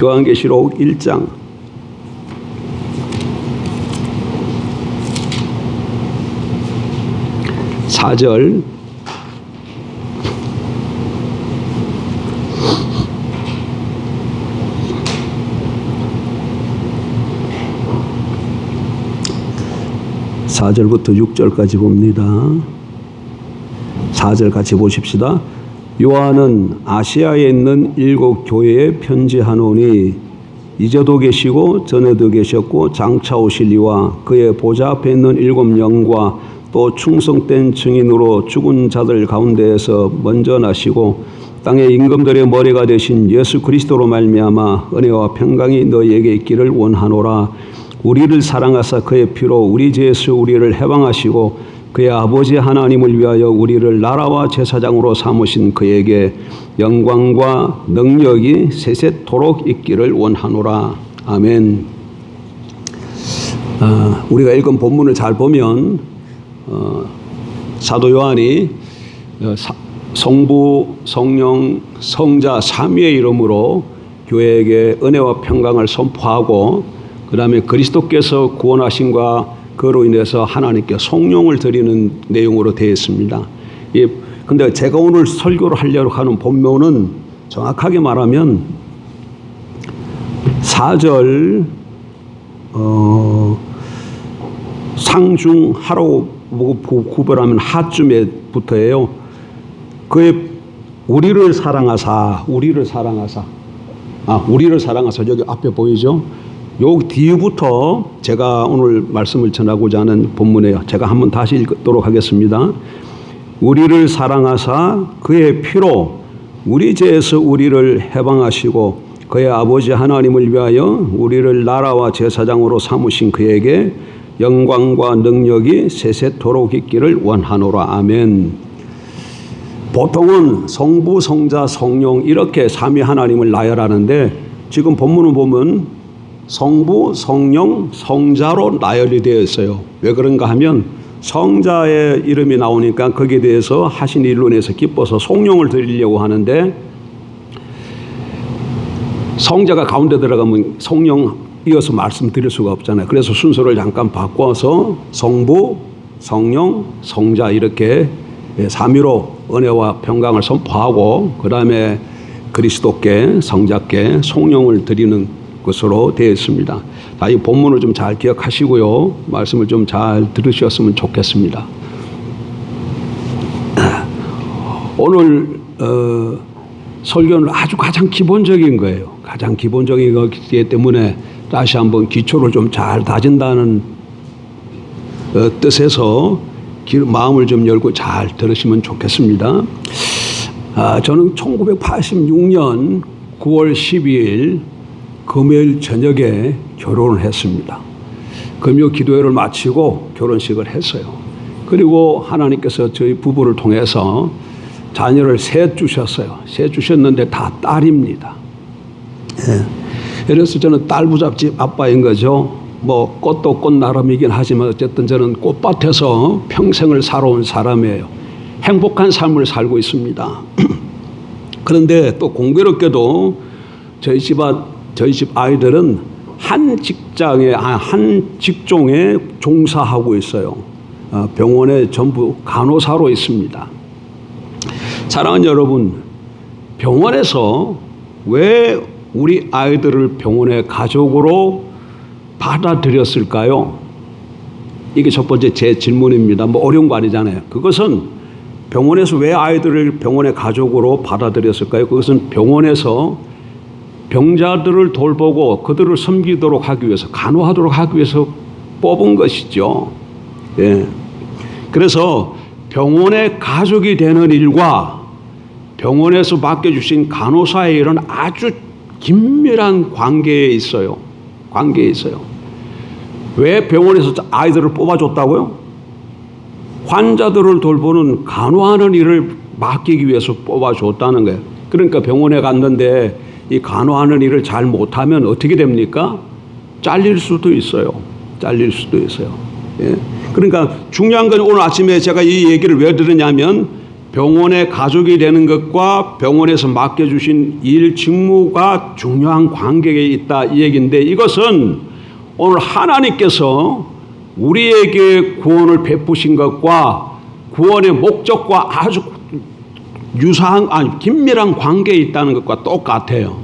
요한계시록 1장 4절 (4절부터) (6절까지) 봅니다. 4절 같이 보십시다. 요한은 아시아에 있는 7 교회에 편지하노니 이제도 계시고 전에도 계셨고 장차 오실 이와 그의 보좌 앞에 있는 7 영과 또 충성된 증인으로 죽은 자들 가운데에서 먼저 나시고 땅의 임금들의 머리가 되신 예수 그리스도로 말미암아 은혜와 평강이 너희에게 있기를 원하노라. 우리를 사랑하사 그의 피로 우리 죄에서 우리를 해방하시고 그의 아버지 하나님을 위하여 우리를 나라와 제사장으로 삼으신 그에게 영광과 능력이 세세토록 있기를 원하노라. 아멘. 우리가 읽은 본문을 잘 보면 사도 요한이 성부, 성령, 성자 삼위의 이름으로 교회에게 은혜와 평강을 선포하고 그 다음에 그리스도께서 구원하심과 그로 인해서 하나님께 성령을 드리는 내용으로 되어 있습니다. 근데 제가 오늘 설교를 하려고 하는 본문은 정확하게 말하면 4절 상중 하로 구별하면 하쯤에부터예요. 그의 우리를 사랑하사 여기 앞에 보이죠? 요 뒤부터 제가 오늘 말씀을 전하고자 하는 본문이에요. 제가 한번 다시 읽도록 하겠습니다. 우리를 사랑하사 그의 피로 우리 죄에서 우리를 해방하시고 그의 아버지 하나님을 위하여 우리를 나라와 제사장으로 삼으신 그에게 영광과 능력이 세세토록 있기를 원하노라. 아멘. 보통은 성부, 성자, 성령 이렇게 삼위 하나님을 나열하는데 지금 본문을 보면 성부, 성령, 성자로 나열이 되어 있어요. 왜 그런가 하면 성자의 이름이 나오니까 거기에 대해서 하신 일로 인해서 기뻐서 성령을 드리려고 하는데 성자가 가운데 들어가면 성령 이어서 말씀드릴 수가 없잖아요. 그래서 순서를 잠깐 바꿔서 성부, 성령, 성자 이렇게 삼위로 은혜와 평강을 선포하고 그 다음에 그리스도께 성자께 성령을 드리는 것으로 되어 있습니다. 이 본문을 좀 잘 기억하시고요. 말씀을 좀 잘 들으셨으면 좋겠습니다. 오늘 설교는 아주 가장 기본적인 거예요. 가장 기본적인 것이기 때문에 다시 한번 기초를 좀 잘 다진다는 뜻에서 마음을 좀 열고 잘 들으시면 좋겠습니다. 저는 1986년 9월 12일 금요일 저녁에 결혼을 했습니다. 금요 기도회를 마치고 결혼식을 했어요. 그리고 하나님께서 저희 부부를 통해서 자녀를 셋 주셨어요. 셋 주셨는데 다 딸입니다. 그래서 저는 딸부잣집 아빠인 거죠. 뭐 꽃도 꽃 나름이긴 하지만 어쨌든 저는 꽃밭에서 평생을 살아온 사람이에요. 행복한 삶을 살고 있습니다. 그런데 또 공교롭게도 저희 집 아이들은 한 직종에 종사하고 있어요. 병원에 전부 간호사로 있습니다. 사랑하는 여러분, 병원에서 왜 우리 아이들을 병원의 가족으로 받아들였을까요? 이게 첫 번째 제 질문입니다. 뭐 어려운 거 아니잖아요. 그것은 병원에서 왜 아이들을 병원의 가족으로 받아들였을까요? 그것은 병원에서 병자들을 돌보고 그들을 섬기도록 하기 위해서, 간호하도록 하기 위해서 뽑은 것이죠. 예. 그래서 병원의 가족이 되는 일과 병원에서 맡겨주신 간호사의 일은 아주 긴밀한 관계에 있어요. 왜 병원에서 아이들을 뽑아줬다고요? 환자들을 돌보는 간호하는 일을 맡기기 위해서 뽑아줬다는 거예요. 그러니까 병원에 갔는데 이 간호하는 일을 잘 못하면 어떻게 됩니까? 잘릴 수도 있어요. 예. 그러니까 중요한 건 오늘 아침에 제가 이 얘기를 왜 들으냐면 병원의 가족이 되는 것과 병원에서 맡겨주신 일 직무가 중요한 관계에 있다 이 얘기인데, 이것은 오늘 하나님께서 우리에게 구원을 베푸신 것과 구원의 목적과 아주 긴밀한 관계에 있다는 것과 똑같아요.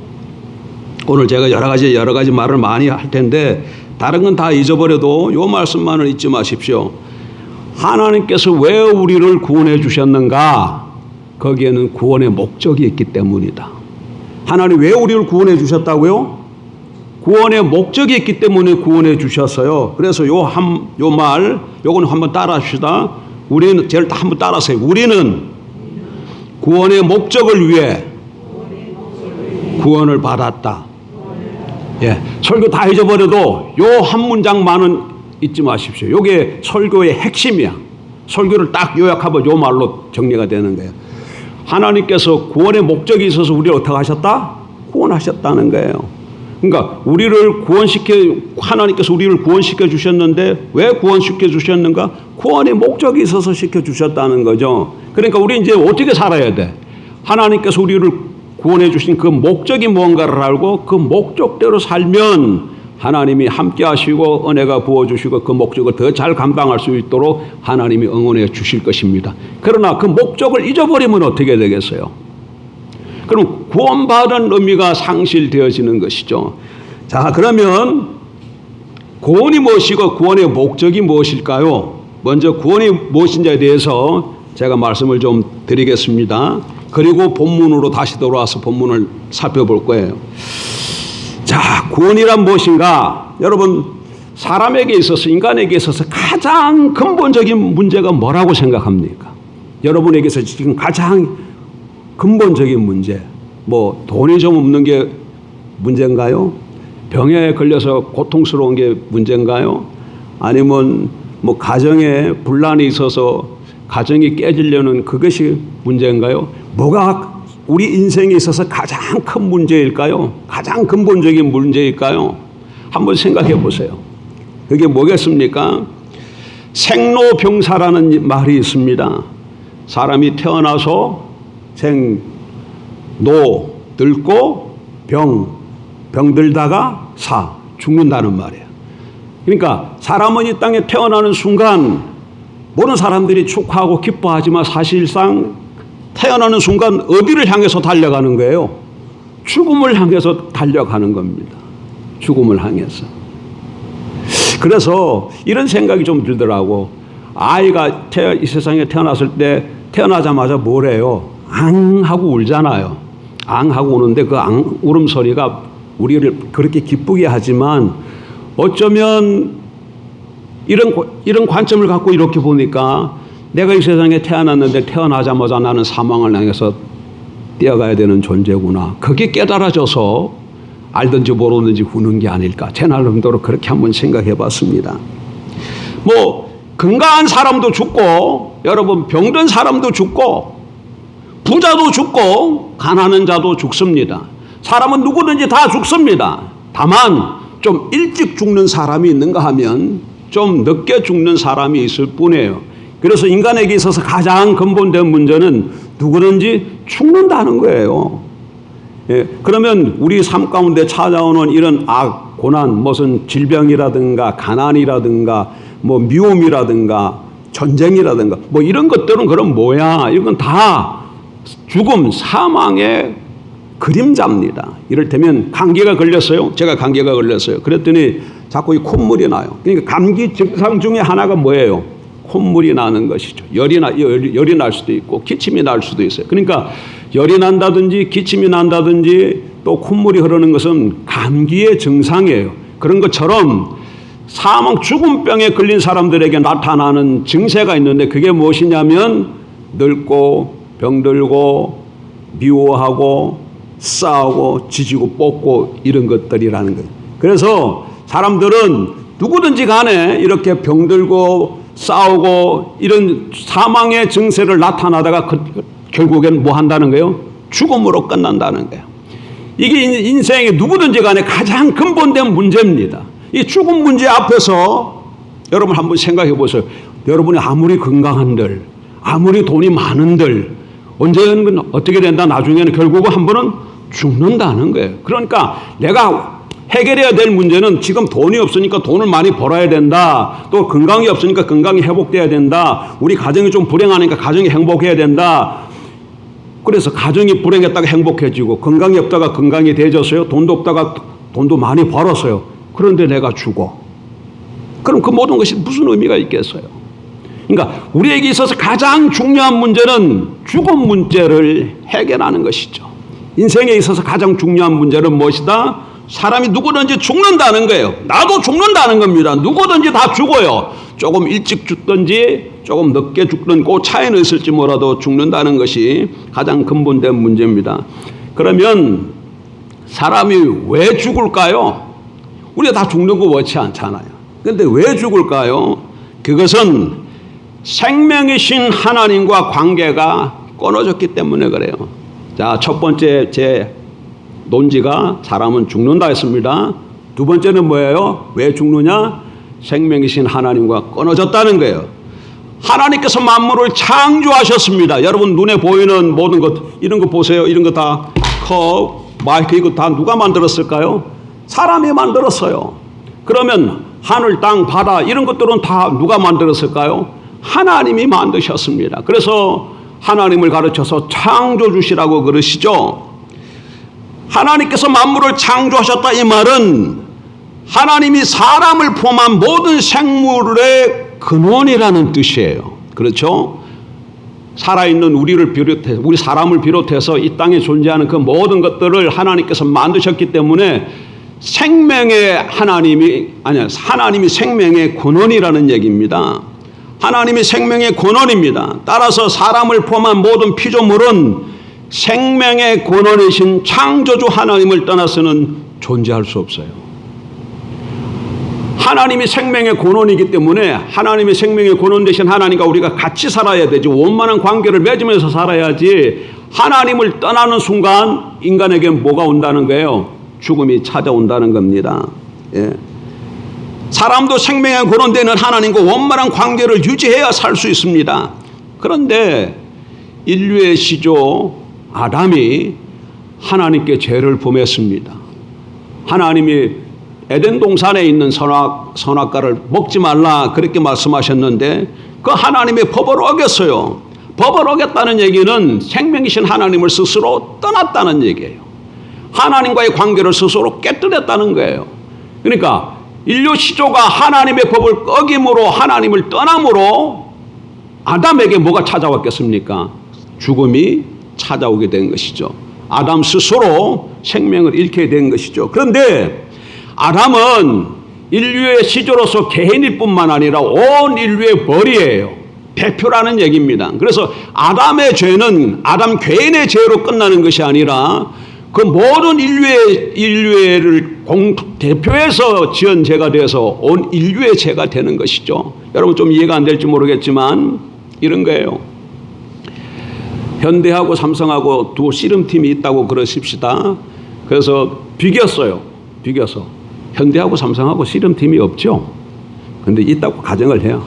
오늘 제가 여러 가지 말을 많이 할 텐데 다른 건 다 잊어버려도 이 말씀만을 잊지 마십시오. 하나님께서 왜 우리를 구원해 주셨는가? 거기에는 구원의 목적이 있기 때문이다. 하나님 왜 우리를 구원해 주셨다고요? 구원의 목적이 있기 때문에 구원해 주셨어요. 그래서 요거는 한번 따라 합시다. 우리는 제일 한번 따라하세요. 우리는 구원의 목적을 위해 구원을 받았다. 예, 설교 다 잊어버려도 요 한 문장만은 잊지 마십시오. 요게 설교의 핵심이야. 설교를 딱 요약하면 요 말로 정리가 되는 거예요. 하나님께서 구원의 목적이 있어서 우리를 어떻게 하셨다? 구원하셨다는 거예요. 그러니까 하나님께서 우리를 구원시켜 주셨는데 왜 구원시켜 주셨는가? 구원의 목적이 있어서 시켜 주셨다는 거죠. 그러니까 우리 이제 어떻게 살아야 돼? 하나님께서 우리를 구원해 주신 그 목적이 무언가를 알고 그 목적대로 살면 하나님이 함께 하시고 은혜가 부어주시고 그 목적을 더 잘 감당할 수 있도록 하나님이 응원해 주실 것입니다. 그러나 그 목적을 잊어버리면 어떻게 되겠어요? 그럼 구원받은 의미가 상실되어지는 것이죠. 자, 그러면 구원이 무엇이고 구원의 목적이 무엇일까요? 먼저 구원이 무엇인지에 대해서 제가 말씀을 좀 드리겠습니다. 그리고 본문으로 다시 돌아와서 본문을 살펴볼 거예요. 자, 구원이란 무엇인가? 여러분, 사람에게 있어서, 인간에게 있어서 가장 근본적인 문제가 뭐라고 생각합니까? 여러분에게서 지금 가장 근본적인 문제, 뭐 돈이 좀 없는 게 문제인가요? 병에 걸려서 고통스러운 게 문제인가요? 아니면 뭐 가정에 분란이 있어서 가정이 깨지려는 그것이 문제인가요? 뭐가 우리 인생에 있어서 가장 큰 문제일까요? 가장 근본적인 문제일까요? 한번 생각해 보세요. 그게 뭐겠습니까? 생로병사라는 말이 있습니다. 사람이 태어나서 늙고 병들다가 죽는다는 말이에요. 그러니까 사람은 이 땅에 태어나는 순간 모든 사람들이 축하하고 기뻐하지만 사실상 태어나는 순간 어디를 향해서 달려가는 거예요? 죽음을 향해서 달려가는 겁니다. 죽음을 향해서. 그래서 이런 생각이 좀 들더라고. 아이가 이 세상에 태어났을 때 태어나자마자 뭐래요? 앙 하고 울잖아요. 앙 하고 우는데 그 앙 울음소리가 우리를 그렇게 기쁘게 하지만 어쩌면 이런 관점을 갖고 이렇게 보니까 내가 이 세상에 태어났는데 태어나자마자 나는 사망을 향해서 뛰어가야 되는 존재구나. 그게 깨달아져서 알든지 모르든지 우는 게 아닐까. 제 나름대로 그렇게 한번 생각해 봤습니다. 뭐 건강한 사람도 죽고 여러분 병든 사람도 죽고 부자도 죽고 가난한 자도 죽습니다. 사람은 누구든지 다 죽습니다. 다만 좀 일찍 죽는 사람이 있는가 하면 좀 늦게 죽는 사람이 있을 뿐이에요. 그래서 인간에게 있어서 가장 근본된 문제는 누구든지 죽는다는 거예요. 예, 그러면 우리 삶 가운데 찾아오는 이런 악, 고난, 무슨 질병이라든가 가난이라든가 뭐 미움이라든가 전쟁이라든가 뭐 이런 것들은 그럼 뭐야? 이건 다 죽음, 사망의 그림자입니다. 이를테면 감기가 걸렸어요. 제가 감기가 걸렸어요. 그랬더니 자꾸 이 콧물이 나요. 그러니까 감기 증상 중에 하나가 뭐예요? 콧물이 나는 것이죠. 열이 날 수도 있고 기침이 날 수도 있어요. 그러니까 열이 난다든지 기침이 난다든지 또 콧물이 흐르는 것은 감기의 증상이에요. 그런 것처럼 죽음병에 걸린 사람들에게 나타나는 증세가 있는데 그게 무엇이냐면 늙고 병들고 미워하고 싸우고 지지고 뽑고 이런 것들이라는 거예요. 그래서 사람들은 누구든지 간에 이렇게 병들고 싸우고 이런 사망의 증세를 나타나다가 결국엔 뭐 한다는 거예요? 죽음으로 끝난다는 거예요. 이게 인생의 누구든지 간에 가장 근본된 문제입니다. 이 죽음 문제 앞에서 여러분 한번 생각해 보세요. 여러분이 아무리 건강한들 아무리 돈이 많은들 언제는 어떻게 된다? 나중에는 결국은 한 번은 죽는다는 거예요. 그러니까 내가 해결해야 될 문제는 지금 돈이 없으니까 돈을 많이 벌어야 된다. 또 건강이 없으니까 건강이 회복돼야 된다. 우리 가정이 좀 불행하니까 가정이 행복해야 된다. 그래서 가정이 불행했다가 행복해지고 건강이 없다가 건강이 돼졌어요. 돈도 없다가 돈도 많이 벌었어요. 그런데 내가 죽어. 그럼 그 모든 것이 무슨 의미가 있겠어요? 그러니까 우리에게 있어서 가장 중요한 문제는 죽음 문제를 해결하는 것이죠. 인생에 있어서 가장 중요한 문제는 무엇이다? 사람이 누구든지 죽는다는 거예요. 나도 죽는다는 겁니다. 누구든지 다 죽어요. 조금 일찍 죽든지 조금 늦게 죽든 그 차이는 있을지 몰라도 죽는다는 것이 가장 근본된 문제입니다. 그러면 사람이 왜 죽을까요? 우리가 다 죽는 거 원치 않잖아요. 그런데 왜 죽을까요? 그것은 생명이신 하나님과 관계가 끊어졌기 때문에 그래요. 자, 첫 번째 제 논지가 사람은 죽는다 했습니다. 두 번째는 뭐예요? 왜 죽느냐? 생명이신 하나님과 끊어졌다는 거예요. 하나님께서 만물을 창조하셨습니다. 여러분 눈에 보이는 모든 것 이런 거 보세요. 이런 거 다 컵, 마이크 이거 다 누가 만들었을까요? 사람이 만들었어요. 그러면 하늘, 땅, 바다 이런 것들은 다 누가 만들었을까요? 하나님이 만드셨습니다. 그래서 하나님을 가르쳐서 창조주시라고 그러시죠. 하나님께서 만물을 창조하셨다 이 말은 하나님이 사람을 포함한 모든 생물의 근원이라는 뜻이에요. 그렇죠? 살아있는 우리를 비롯해 우리 사람을 비롯해서 이 땅에 존재하는 그 모든 것들을 하나님께서 만드셨기 때문에 생명의 하나님이 생명의 근원이라는 얘기입니다. 하나님이 생명의 근원입니다. 따라서 사람을 포함한 모든 피조물은 생명의 근원이신 창조주 하나님을 떠나서는 존재할 수 없어요. 하나님이 생명의 근원이기 때문에 하나님이 생명의 근원 되신 하나님과 우리가 같이 살아야 되지. 원만한 관계를 맺으면서 살아야지. 하나님을 떠나는 순간 인간에게 뭐가 온다는 거예요? 죽음이 찾아온다는 겁니다. 예. 사람도 생명의 근원되는 하나님과 원만한 관계를 유지해야 살 수 있습니다. 그런데 인류의 시조 아담이 하나님께 죄를 범했습니다. 하나님이 에덴 동산에 있는 선악과를 먹지 말라 그렇게 말씀하셨는데 그 하나님의 법을 어겼어요. 법을 어겼다는 얘기는 생명이신 하나님을 스스로 떠났다는 얘기예요. 하나님과의 관계를 스스로 깨뜨렸다는 거예요. 그러니까 인류 시조가 하나님의 법을 어김으로 하나님을 떠남으로 아담에게 뭐가 찾아왔겠습니까? 죽음이 찾아오게 된 것이죠. 아담 스스로 생명을 잃게 된 것이죠. 그런데 아담은 인류의 시조로서 개인일 뿐만 아니라 온 인류의 벌이에요. 대표라는 얘기입니다. 그래서 아담의 죄는 아담 개인의 죄로 끝나는 것이 아니라 그 모든 인류를 대표해서 지은 죄가 되어서 온 인류의 죄가 되는 것이죠. 여러분 좀 이해가 안 될지 모르겠지만 이런 거예요. 현대하고 삼성하고 두 씨름팀이 있다고 그러십시다. 그래서 비겼어요. 비겨서. 현대하고 삼성하고 씨름팀이 없죠. 근데 있다고 가정을 해요.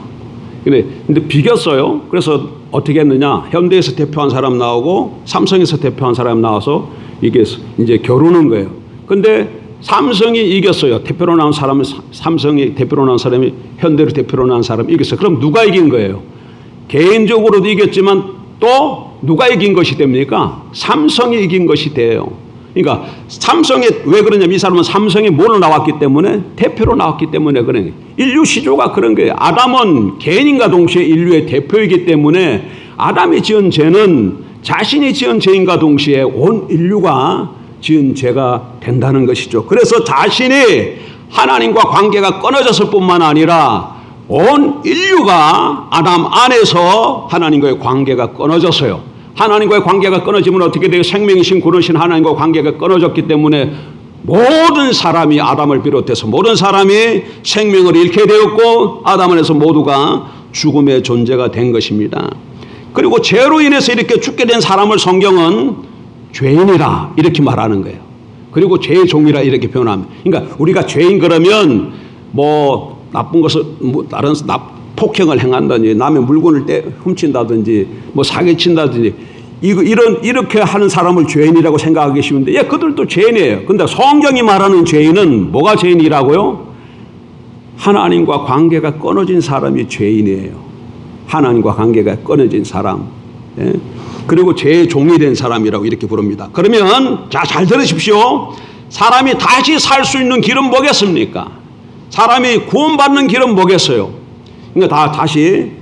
근데 비겼어요. 그래서 어떻게 했느냐. 현대에서 대표한 사람 나오고 삼성에서 대표한 사람 나와서 이게 이제 겨루는 거예요. 근데 삼성이 이겼어요. 대표로 나온 사람은 삼성이 대표로 나온 사람이 현대로 대표로 나온 사람이 이겼어요. 그럼 누가 이긴 거예요? 개인적으로도 이겼지만 또 누가 이긴 것이 됩니까? 삼성이 이긴 것이 돼요. 그러니까 삼성이 왜 그러냐면 이 사람은 삼성이 뭘로 나왔기 때문에 대표로 나왔기 때문에 그래. 인류 시조가 그런 거예요. 아담은 개인인과 동시에 인류의 대표이기 때문에 아담이 지은 죄는 자신이 지은 죄인과 동시에 온 인류가 지은 죄가 된다는 것이죠. 그래서 자신이 하나님과 관계가 끊어졌을 뿐만 아니라 온 인류가 아담 안에서 하나님과의 관계가 끊어졌어요. 하나님과의 관계가 끊어지면 어떻게 돼요? 생명이신 구르신 하나님과 관계가 끊어졌기 때문에 모든 사람이 아담을 비롯해서 모든 사람이 생명을 잃게 되었고 아담 안에서 모두가 죽음의 존재가 된 것입니다. 그리고 죄로 인해서 이렇게 죽게 된 사람을 성경은 죄인이라 이렇게 말하는 거예요. 그리고 죄의 종이라 이렇게 표현합니다. 그러니까 우리가 죄인 그러면 뭐 나쁜 것을 뭐 폭행을 행한다든지 남의 물건을 훔친다든지 뭐 사기친다든지 이렇게 하는 사람을 죄인이라고 생각하기 쉬운데 그들도 죄인이에요. 근데 성경이 말하는 죄인은 뭐가 죄인이라고요? 하나님과 관계가 끊어진 사람이 죄인이에요. 하나님과 관계가 끊어진 사람. 그리고 죄의 종이 된 사람이라고 이렇게 부릅니다. 그러면 잘 들으십시오. 사람이 다시 살 수 있는 길은 뭐겠습니까? 사람이 구원받는 길은 뭐겠어요? 그러니까 다시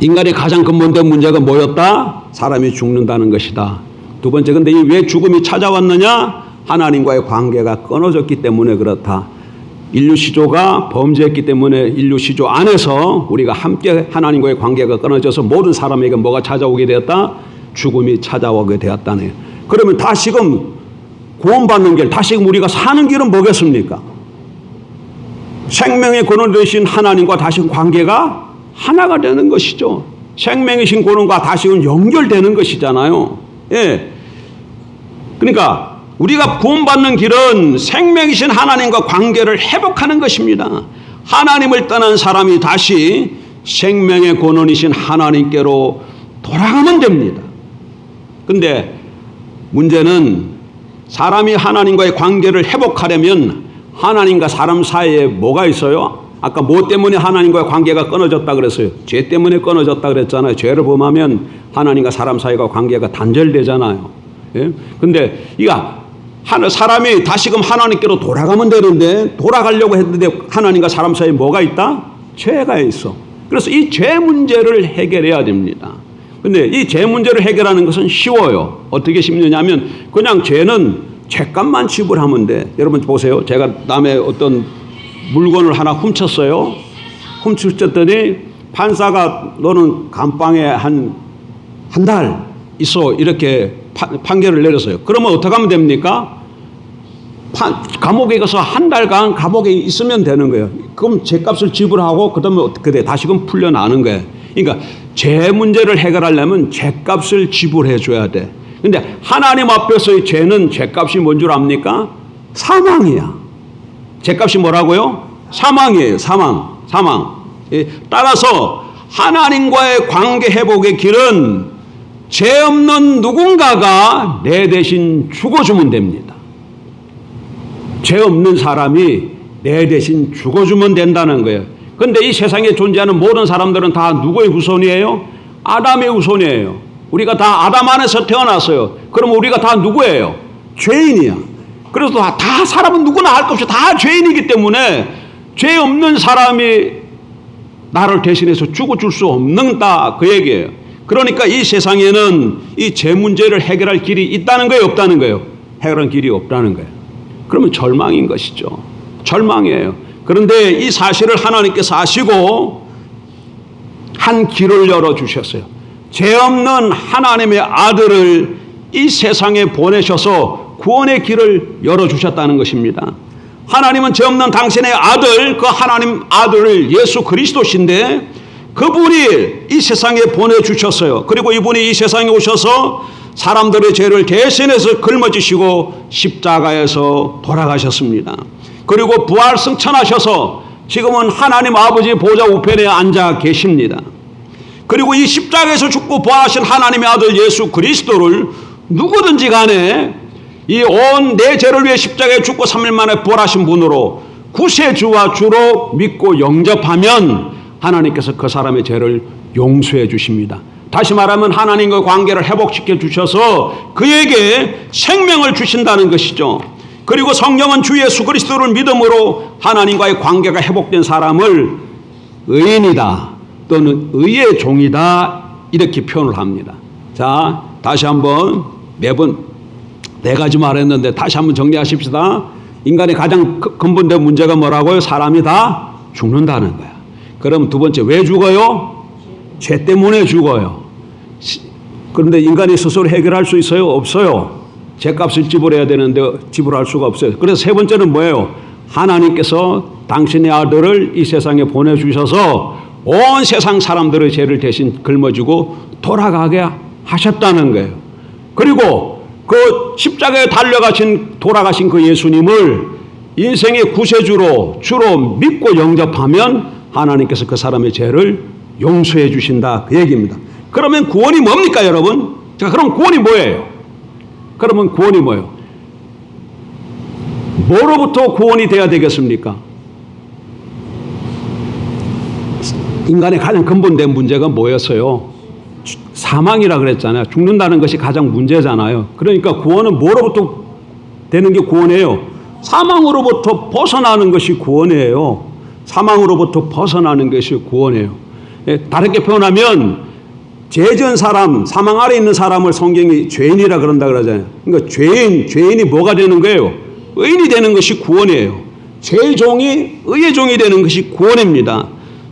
인간의 가장 근본된 문제가 뭐였다? 사람이 죽는다는 것이다. 두 번째, 근데 왜 죽음이 찾아왔느냐? 하나님과의 관계가 끊어졌기 때문에 그렇다. 인류 시조가 범죄했기 때문에 인류 시조 안에서 우리가 함께 하나님과의 관계가 끊어져서 모든 사람에게 뭐가 찾아오게 되었다? 죽음이 찾아오게 되었다네요. 그러면 다시금 구원받는 길, 다시금 우리가 사는 길은 뭐겠습니까? 생명의 근원 되신 하나님과 다시금 관계가 하나가 되는 것이죠. 생명이신 근원과 다시금 연결되는 것이잖아요. 그러니까 우리가 구원받는 길은 생명이신 하나님과 관계를 회복하는 것입니다. 하나님을 떠난 사람이 다시 생명의 근원이신 하나님께로 돌아가면 됩니다. 근데 문제는 사람이 하나님과의 관계를 회복하려면 하나님과 사람 사이에 뭐가 있어요? 아까 뭐 때문에 하나님과의 관계가 끊어졌다 그랬어요? 죄 때문에 끊어졌다 그랬잖아요. 죄를 범하면 하나님과 사람 사이가 관계가 단절되잖아요. 근데 사람이 다시금 하나님께로 돌아가면 되는데 돌아가려고 했는데 하나님과 사람 사이에 뭐가 있다? 죄가 있어. 그래서 이 죄 문제를 해결해야 됩니다. 근데 이 죄 문제를 해결하는 것은 쉬워요. 어떻게 쉽느냐면 그냥 죄는 죄값만 지불하면 돼. 여러분 보세요. 제가 남의 어떤 물건을 하나 훔쳤어요. 훔쳤더니 판사가 너는 감방에 한 달 있어 이렇게 판결을 내렸어요. 그러면 어떻게 하면 됩니까? 감옥에 가서 한 달간 감옥에 있으면 되는 거예요. 그럼 죄값을 지불하고 그다음에 어떻게 돼? 다시금 풀려나는 거예요. 그러니까 죄 문제를 해결하려면 죄값을 지불해 줘야 돼. 근데 하나님 앞에서의 죄는 죄값이 뭔 줄 압니까? 사망이야. 죄값이 뭐라고요? 사망이에요. 사망. 따라서 하나님과의 관계 회복의 길은 죄 없는 누군가가 내 대신 죽어주면 됩니다. 죄 없는 사람이 내 대신 죽어주면 된다는 거예요. 그런데 이 세상에 존재하는 모든 사람들은 다 누구의 후손이에요? 아담의 후손이에요. 우리가 다 아담 안에서 태어났어요. 그럼 우리가 다 누구예요? 죄인이야. 그래서 다 사람은 누구나 할 것 없이 다 죄인이기 때문에 죄 없는 사람이 나를 대신해서 죽어줄 수 없는다 그 얘기예요. 그러니까 이 세상에는 이 죄 문제를 해결할 길이 있다는 거예요? 없다는 거예요? 해결할 길이 없다는 거예요. 그러면 절망인 것이죠. 절망이에요. 그런데 이 사실을 하나님께서 아시고 한 길을 열어주셨어요. 죄 없는 하나님의 아들을 이 세상에 보내셔서 구원의 길을 열어주셨다는 것입니다. 하나님은 죄 없는 당신의 아들, 그 하나님 아들을 예수 그리스도신데 그분이 이 세상에 보내주셨어요. 그리고 이분이 이 세상에 오셔서 사람들의 죄를 대신해서 짊어지시고 십자가에서 돌아가셨습니다. 그리고 부활 승천하셔서 지금은 하나님 아버지 보좌 우편에 앉아 계십니다. 그리고 이 십자가에서 죽고 부활하신 하나님의 아들 예수 그리스도를 누구든지 간에 이 온 내 죄를 위해 십자가에 죽고 3일 만에 부활하신 분으로 구세주와 주로 믿고 영접하면 하나님께서 그 사람의 죄를 용서해 주십니다. 다시 말하면 하나님과 관계를 회복시켜 주셔서 그에게 생명을 주신다는 것이죠. 그리고 성경은 주 예수 그리스도를 믿음으로 하나님과의 관계가 회복된 사람을 의인이다 또는 의의 종이다 이렇게 표현을 합니다. 자, 다시 한번 매번 4가지 말했는데 다시 한번 정리하십시다. 인간의 가장 근본된 문제가 뭐라고요? 사람이 다 죽는다는 거야. 그럼 두 번째, 왜 죽어요? 죄 때문에 죽어요. 그런데 인간이 스스로 해결할 수 있어요? 없어요. 죄값을 지불해야 되는데 지불할 수가 없어요. 그래서 세 번째는 뭐예요? 하나님께서 당신의 아들을 이 세상에 보내주셔서 온 세상 사람들의 죄를 대신 짊어지고 돌아가게 하셨다는 거예요. 그리고 그 십자가에 돌아가신 그 예수님을 인생의 구세주로 주로 믿고 영접하면 하나님께서 그 사람의 죄를 용서해 주신다, 그 얘기입니다. 그러면 구원이 뭡니까, 여러분? 자, 그럼 구원이 뭐예요? 그러면 구원이 뭐예요? 뭐로부터 구원이 돼야 되겠습니까? 인간의 가장 근본된 문제가 뭐였어요? 사망이라 그랬잖아요. 죽는다는 것이 가장 문제잖아요. 그러니까 구원은 뭐로부터 되는 게 구원이에요? 사망으로부터 벗어나는 것이 구원이에요. 사망으로부터 벗어나는 것이 구원이에요. 다르게 표현하면 죄 지은 사람, 사망 아래 있는 사람을 성경이 죄인이라 그런다 그러잖아요. 그러니까 죄인이 뭐가 되는 거예요? 의인이 되는 것이 구원이에요. 죄의 종이 의의 종이 되는 것이 구원입니다.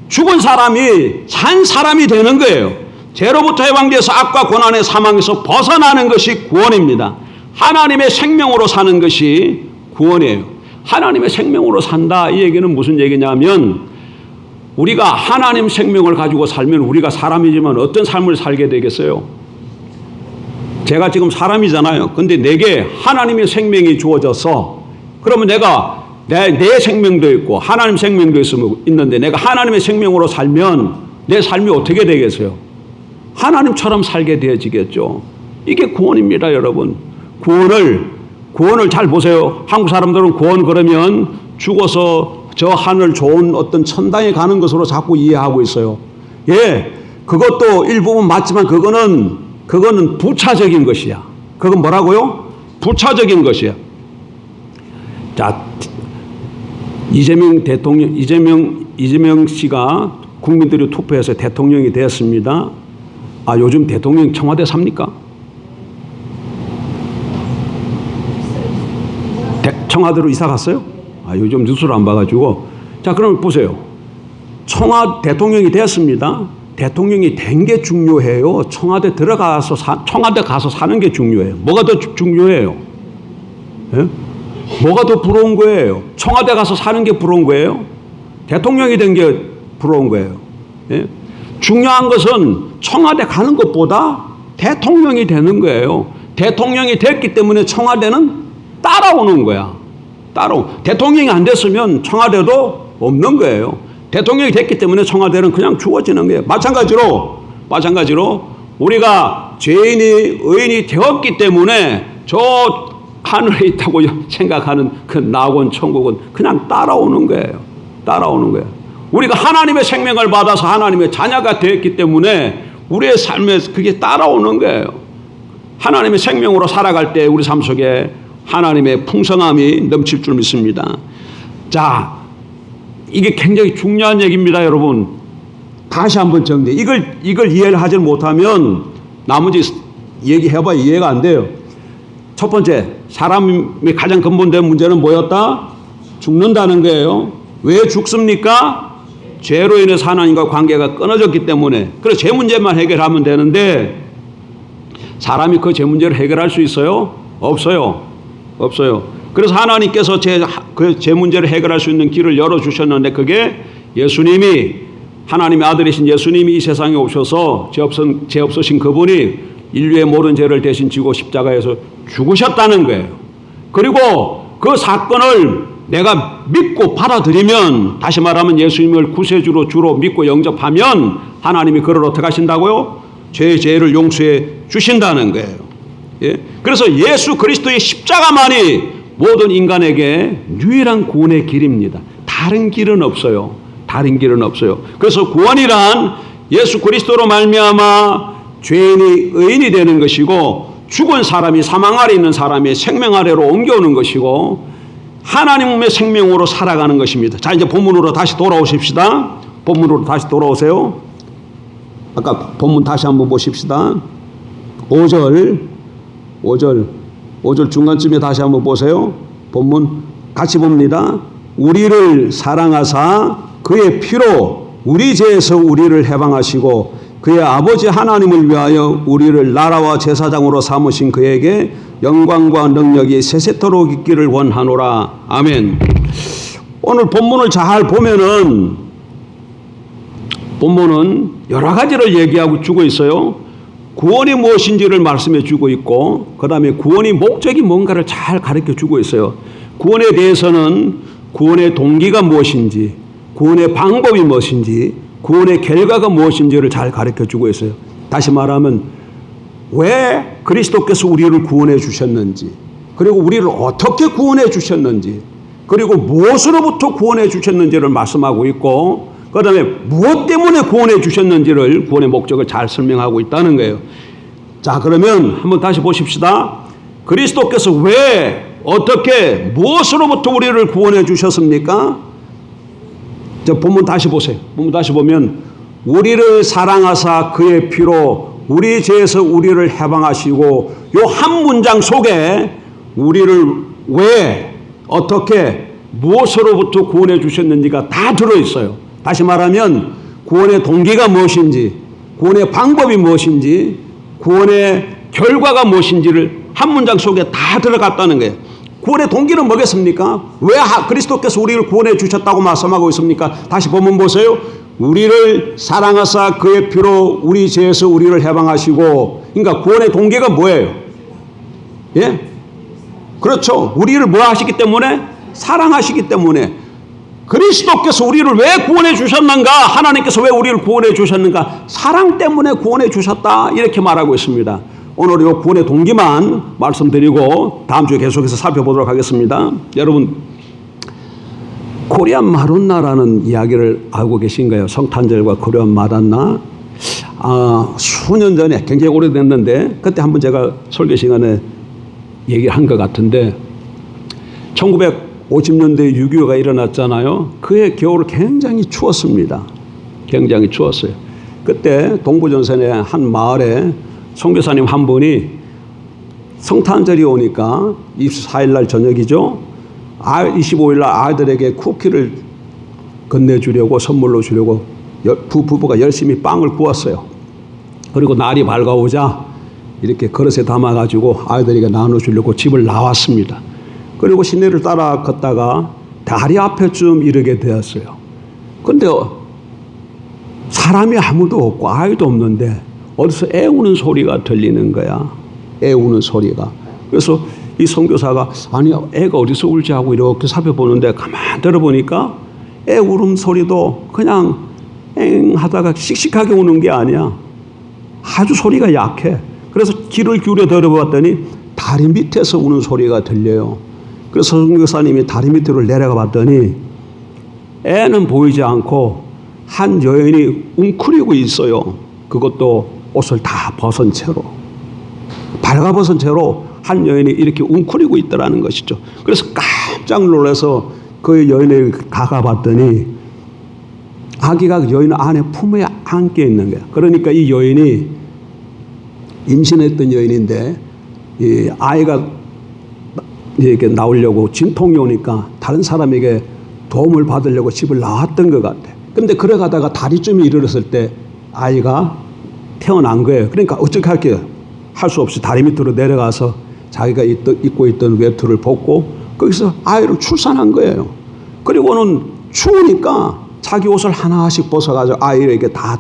죽은 사람이 산 사람이 되는 거예요. 죄로부터 해방돼서 악과 고난의 사망에서 벗어나는 것이 구원입니다. 하나님의 생명으로 사는 것이 구원이에요. 하나님의 생명으로 산다, 이 얘기는 무슨 얘기냐면 우리가 하나님 생명을 가지고 살면 우리가 사람이지만 어떤 삶을 살게 되겠어요? 제가 지금 사람이잖아요. 근데 내게 하나님의 생명이 주어져서 그러면 내가 내 생명도 있고 하나님 생명도 있는데 내가 하나님의 생명으로 살면 내 삶이 어떻게 되겠어요? 하나님처럼 살게 되어지겠죠. 이게 구원입니다, 여러분. 구원을 잘 보세요. 한국 사람들은 구원 그러면 죽어서 저 하늘 좋은 어떤 천당에 가는 것으로 자꾸 이해하고 있어요. 예, 그것도 일부분 맞지만 그거는 부차적인 것이야. 그건 뭐라고요? 부차적인 것이야. 자, 이재명 씨가 국민들이 투표해서 대통령이 되었습니다. 아, 요즘 대통령 청와대 삽니까? 청와대로 이사 갔어요? 아, 요즘 뉴스를 안 봐가지고. 자, 그럼 보세요. 대통령이 되었습니다. 대통령이 된 게 중요해요? 청와대 가서 사는 게 중요해요? 뭐가 더 중요해요? 예? 뭐가 더 부러운 거예요? 청와대 가서 사는 게 부러운 거예요? 대통령이 된 게 부러운 거예요? 예? 중요한 것은 청와대 가는 것보다 대통령이 되는 거예요. 대통령이 됐기 때문에 청와대는 따라오는 거야. 대통령이 안 됐으면 청와대도 없는 거예요. 대통령이 됐기 때문에 청와대는 그냥 주어지는 거예요. 마찬가지로 우리가 죄인이 의인이 되었기 때문에 저 하늘에 있다고 생각하는 그 낙원 천국은 그냥 따라오는 거예요. 우리가 하나님의 생명을 받아서 하나님의 자녀가 되었기 때문에 우리의 삶에 그게 따라오는 거예요. 하나님의 생명으로 살아갈 때 우리 삶 속에 하나님의 풍성함이 넘칠 줄 믿습니다. 자, 이게 굉장히 중요한 얘기입니다, 여러분. 다시 한번 정리해. 이걸 이해를 하지 못하면 나머지 얘기해봐야 이해가 안 돼요. 첫 번째, 사람의 가장 근본된 문제는 뭐였다? 죽는다는 거예요. 왜 죽습니까? 죄로 인해서 하나님과 관계가 끊어졌기 때문에. 그래서 죄 문제만 해결하면 되는데 사람이 그 죄 문제를 해결할 수 있어요? 없어요. 그래서 하나님께서 제 문제를 해결할 수 있는 길을 열어주셨는데 그게 하나님의 아들이신 예수님이 이 세상에 오셔서 죄 없으신 그분이 인류의 모든 죄를 대신 지고 십자가에서 죽으셨다는 거예요. 그리고 그 사건을 내가 믿고 받아들이면, 다시 말하면 예수님을 구세주로 믿고 영접하면 하나님이 그를 어떻게 하신다고요? 죄를 용서해 주신다는 거예요. 예? 그래서 예수 그리스도의 십자가만이 모든 인간에게 유일한 구원의 길입니다. 다른 길은 없어요. 그래서 구원이란 예수 그리스도로 말미암아 죄인이 의인이 되는 것이고 죽은 사람이 사망 아래 있는 사람이 생명 아래로 옮겨오는 것이고 하나님의 생명으로 살아가는 것입니다. 자, 이제 본문으로 다시 돌아오십시다. 본문으로 다시 돌아오세요. 아까 본문 다시 한번 보십시다. 5절 중간쯤에 다시 한번 보세요. 본문 같이 봅니다. 우리를 사랑하사 그의 피로 우리 죄에서 우리를 해방하시고 그의 아버지 하나님을 위하여 우리를 나라와 제사장으로 삼으신 그에게 영광과 능력이 세세토록 있기를 원하노라. 아멘. 오늘 본문을 잘 보면은 본문은 여러 가지를 얘기하고 주고 있어요. 구원이 무엇인지를 말씀해 주고 있고, 그 다음에 구원의 목적이 뭔가를 잘 가르쳐 주고 있어요. 구원에 대해서는 구원의 동기가 무엇인지, 구원의 방법이 무엇인지, 구원의 결과가 무엇인지를 잘 가르쳐주고 있어요. 다시 말하면 왜 그리스도께서 우리를 구원해 주셨는지, 그리고 우리를 어떻게 구원해 주셨는지, 그리고 무엇으로부터 구원해 주셨는지를 말씀하고 있고, 그 다음에 무엇 때문에 구원해 주셨는지를, 구원의 목적을 잘 설명하고 있다는 거예요. 자, 그러면 한번 다시 보십시다. 그리스도께서 왜, 어떻게, 무엇으로부터 우리를 구원해 주셨습니까? 자, 본문 다시 보세요. 본문 다시 보면 우리를 사랑하사 그의 피로 우리 죄에서 우리를 해방하시고, 요 한 문장 속에 우리를 왜, 어떻게, 무엇으로부터 구원해 주셨는지가 다 들어있어요. 다시 말하면 구원의 동기가 무엇인지, 구원의 방법이 무엇인지, 구원의 결과가 무엇인지를 한 문장 속에 다 들어갔다는 거예요. 구원의 동기는 뭐겠습니까? 왜 그리스도께서 우리를 구원해 주셨다고 말씀하고 있습니까? 다시 본문 보세요. 우리를 사랑하사 그의 피로 우리 죄에서 우리를 해방하시고, 그러니까 구원의 동기가 뭐예요? 예? 그렇죠. 우리를 뭐 하시기 때문에? 사랑하시기 때문에. 그리스도께서 우리를 왜 구원해 주셨는가? 하나님께서 왜 우리를 구원해 주셨는가? 사랑 때문에 구원해 주셨다, 이렇게 말하고 있습니다. 오늘 이 구원의 동기만 말씀드리고 다음 주에 계속해서 살펴보도록 하겠습니다. 여러분, 코리안 마돈나라는 이야기를 알고 계신가요? 성탄절과 코리안 마돈나. 수년 전에, 굉장히 오래됐는데 그때 한번 제가 설교 시간에 얘기한 것 같은데, 1950년대에 6.25가 일어났잖아요. 그해 겨울을 굉장히 추웠습니다. 굉장히 추웠어요. 그때 동부전선의 한 마을에 선교사님 한 분이 성탄절이 오니까 24일 날 저녁이죠. 25일 날 아이들에게 쿠키를 건네주려고, 선물로 주려고 부부가 열심히 빵을 구웠어요. 그리고 날이 밝아오자 이렇게 그릇에 담아가지고 아이들에게 나눠주려고 집을 나왔습니다. 그리고 시내를 따라 걷다가 다리 앞에쯤 이르게 되었어요. 근데 사람이 아무도 없고 아이도 없는데 어디서 애 우는 소리가 들리는 거야. 애 우는 소리가. 그래서 이 선교사가, 아니 애가 어디서 울지 하고 이렇게 살펴보는데 가만 들어보니까 애 울음 소리도 그냥 엥 하다가 씩씩하게 우는 게 아니야. 아주 소리가 약해. 그래서 귀를 기울여 들어봤더니 다리 밑에서 우는 소리가 들려요. 그래서 선교사님이 다리 밑으로 내려가 봤더니 애는 보이지 않고 한 여인이 웅크리고 있어요. 그것도 옷을 다 벗은 채로, 발가벗은 채로 한 여인이 이렇게 웅크리고 있더라는 것이죠. 그래서 깜짝 놀라서 그 여인을 가봤더니 아기가 여인 안에 품에 안겨 있는 거야. 그러니까 이 여인이 임신했던 여인인데, 이 아이가 이렇게 나오려고 진통이 오니까 다른 사람에게 도움을 받으려고 집을 나왔던 것 같아. 그런데 그래 가다가 다리쯤에 이르렀을 때 아이가 태어난 거예요. 그러니까 어떻게 할게요? 할 수 없이 다리 밑으로 내려가서 자기가 입고 있던 외투를 벗고 거기서 아이를 출산한 거예요. 그리고는 추우니까 자기 옷을 하나씩 벗어가지고 아이에게 다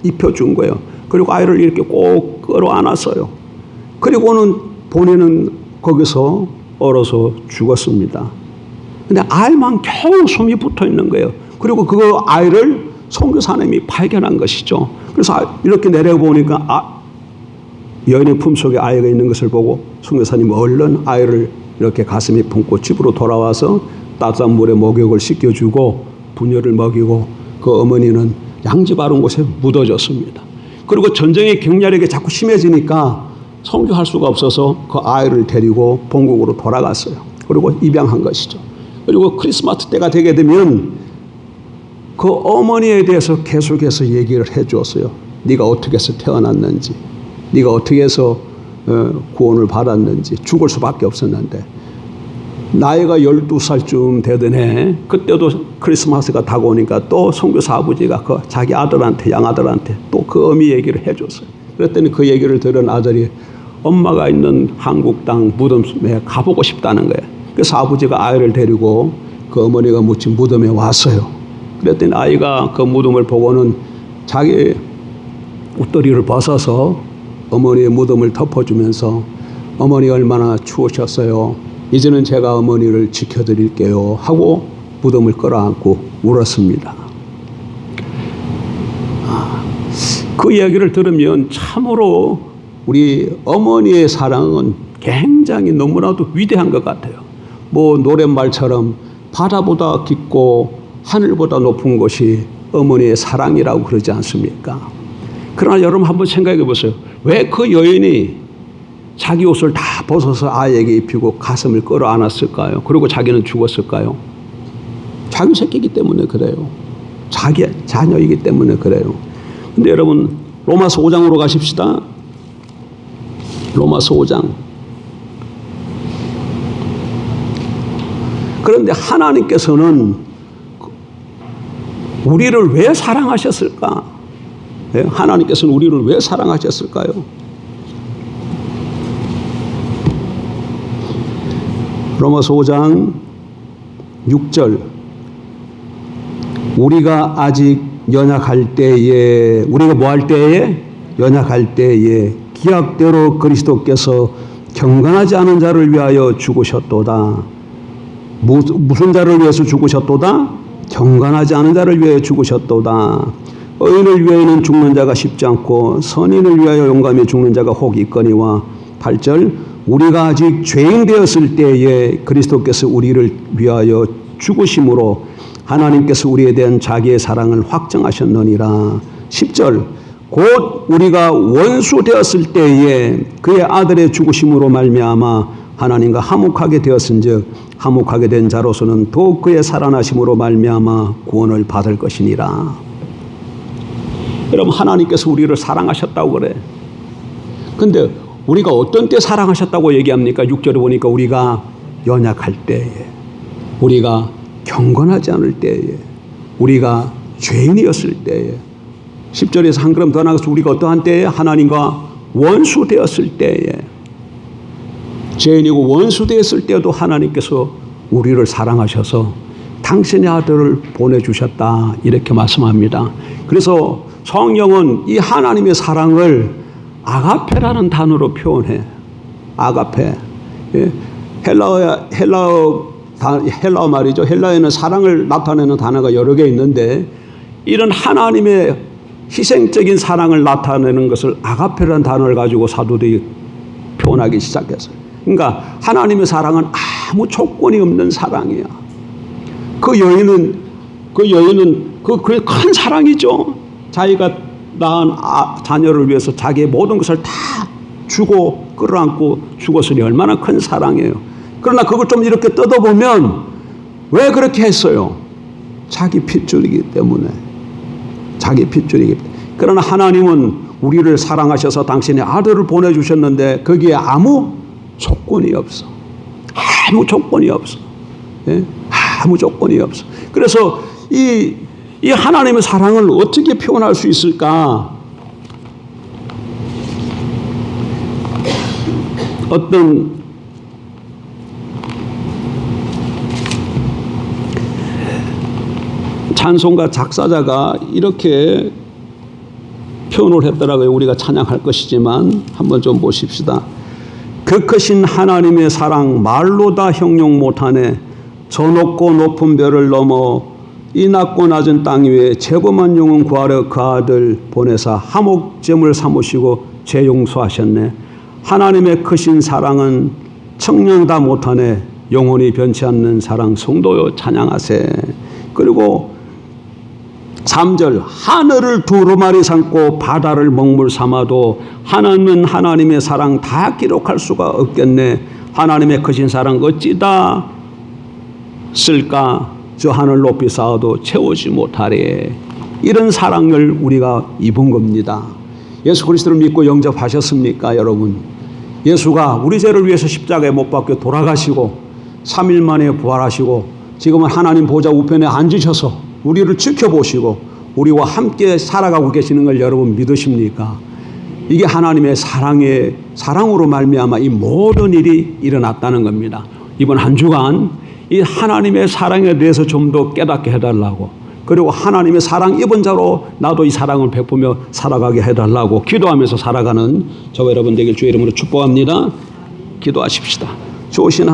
입혀준 거예요. 그리고 아이를 이렇게 꼭 끌어안았어요. 그리고는 본인은 거기서 얼어서 죽었습니다. 근데 아이만 겨우 숨이 붙어 있는 거예요. 그리고 그 아이를 선교사님이 발견한 것이죠. 그래서 이렇게 내려보니까 여인의 품속에 아이가 있는 것을 보고 선교사님이 얼른 아이를 이렇게 가슴에 품고 집으로 돌아와서 따뜻한 물에 목욕을 씻겨주고 분유를 먹이고, 그 어머니는 양지 바른 곳에 묻어졌습니다. 그리고 전쟁의 격렬하게 자꾸 심해지니까 선교할 수가 없어서 그 아이를 데리고 본국으로 돌아갔어요. 그리고 입양한 것이죠. 그리고 크리스마스 때가 되게 되면 그 어머니에 대해서 계속해서 얘기를 해주었어요. 네가 어떻게 해서 태어났는지, 네가 어떻게 해서 구원을 받았는지. 죽을 수밖에 없었는데 나이가 12살쯤 되던 해, 그때도 크리스마스가 다가오니까 또 선교사 아버지가 그 자기 아들한테, 양아들한테 또 그 어미 얘기를 해줬어요. 그랬더니 그 얘기를 들은 아들이 엄마가 있는 한국 땅 무덤에 가보고 싶다는 거예요. 그래서 아버지가 아이를 데리고 그 어머니가 묻힌 무덤에 왔어요. 그랬더니 아이가 그 무덤을 보고는 자기 옷도리를 벗어서 어머니의 무덤을 덮어주면서, 어머니 얼마나 추우셨어요. 이제는 제가 어머니를 지켜드릴게요 하고 무덤을 끌어안고 울었습니다. 그 이야기를 들으면 참으로 우리 어머니의 사랑은 굉장히 너무나도 위대한 것 같아요. 뭐 노랫말처럼 바다보다 깊고 하늘보다 높은 것이 어머니의 사랑이라고 그러지 않습니까? 그러나 여러분 한번 생각해 보세요. 왜 그 여인이 자기 옷을 다 벗어서 아이에게 입히고 가슴을 끌어안았을까요? 그리고 자기는 죽었을까요? 자기 새끼이기 때문에 그래요. 자기 자녀이기 때문에 그래요. 근데 여러분 로마서 5장으로 가십시다. 로마서 5장. 그런데 하나님께서는 우리를 왜 사랑하셨을까? 하나님께서는 우리를 왜 사랑하셨을까요? 로마서 5장 6절. 우리가 아직 연약할 때에, 우리가 뭐 할 때에? 연약할 때에 기약대로 그리스도께서 경건하지 않은 자를 위하여 죽으셨도다. 무슨 자를 위해서 죽으셨도다? 경건하지 않은 자를 위하여 죽으셨도다. 의인을 위하여는 죽는 자가 쉽지 않고 선인을 위하여 용감히 죽는 자가 혹 있거니와. 8절. 우리가 아직 죄인 되었을 때에 그리스도께서 우리를 위하여 죽으심으로 하나님께서 우리에 대한 자기의 사랑을 확정하셨느니라. 10절. 곧 우리가 원수 되었을 때에 그의 아들의 죽으심으로 말미암아 하나님과 화목하게 되었은즉 화목하게 된 자로서는 더욱 그의 살아나심으로 말미암아 구원을 받을 것이니라. 여러분 하나님께서 우리를 사랑하셨다고 그래. 근데 우리가 어떤 때 사랑하셨다고 얘기합니까? 6절에 보니까 우리가 연약할 때에, 우리가 경건하지 않을 때에, 우리가 죄인이었을 때에. 10절에서 한 걸음 더 나가서 우리가 어떠한 때에? 하나님과 원수 되었을 때에. 죄인이고 원수 되었을 때에도 하나님께서 우리를 사랑하셔서 당신의 아들을 보내주셨다 이렇게 말씀합니다. 그래서 성경은 이 하나님의 사랑을 아가페라는 단어로 표현해. 아가페. 헬라어 말이죠. 헬라어에는 사랑을 나타내는 단어가 여러 개 있는데 이런 하나님의 희생적인 사랑을 나타내는 것을 아가페라는 단어를 가지고 사도들이 표현하기 시작했어요. 그러니까 하나님의 사랑은 아무 조건이 없는 사랑이야. 그 여인은 큰 사랑이죠. 자기가 낳은 자녀를 위해서 자기의 모든 것을 다 주고 끌어안고 죽었으니 얼마나 큰 사랑이에요. 그러나 그걸 좀 이렇게 뜯어보면 왜 그렇게 했어요? 자기 핏줄이기 때문에. 자기 핏줄이기 때문에. 그러나 하나님은 우리를 사랑하셔서 당신의 아들을 보내주셨는데 거기에 아무 조건이 없어. 아무 조건이 없어. 예? 아무 조건이 없어. 그래서 이 하나님의 사랑을 어떻게 표현할 수 있을까? 어떤 찬송가 작사자가 이렇게 표현을 했더라고요. 우리가 찬양할 것이지만 한번 좀 보십시다. 그 크신 하나님의 사랑 말로 다 형용 못하네. 저 높고 높은 별을 넘어 이 낮고 낮은 땅 위에 죄범한 영혼 구하러 그 아들 보내사 화목제물 삼으시고 죄 용서하셨네. 하나님의 크신 사랑은 청량 다 못하네. 영혼이 변치 않는 사랑 성도여 찬양하세. 그리고 3절 하늘을 두루마리 삼고 바다를 먹물 삼아도 하나님은 하나님의 사랑 다 기록할 수가 없겠네. 하나님의 크신 사랑 어찌다 쓸까? 저 하늘 높이 쌓아도 채우지 못하래. 이런 사랑을 우리가 입은 겁니다. 예수 그리스도를 믿고 영접하셨습니까, 여러분? 예수가 우리 죄를 위해서 십자가에 못 박혀 돌아가시고 3일 만에 부활하시고 지금은 하나님 보좌 우편에 앉으셔서 우리를 지켜보시고 우리와 함께 살아가고 계시는 걸 여러분 믿으십니까? 이게 하나님의 사랑으로 말미암아 이 모든 일이 일어났다는 겁니다. 이번 한 주간 이 하나님의 사랑에 대해서 좀 더 깨닫게 해달라고, 그리고 하나님의 사랑 입은 자로 나도 이 사랑을 베푸며 살아가게 해달라고 기도하면서 살아가는 저와 여러분 되길 주의 이름으로 축복합니다. 기도하십시다. 좋으신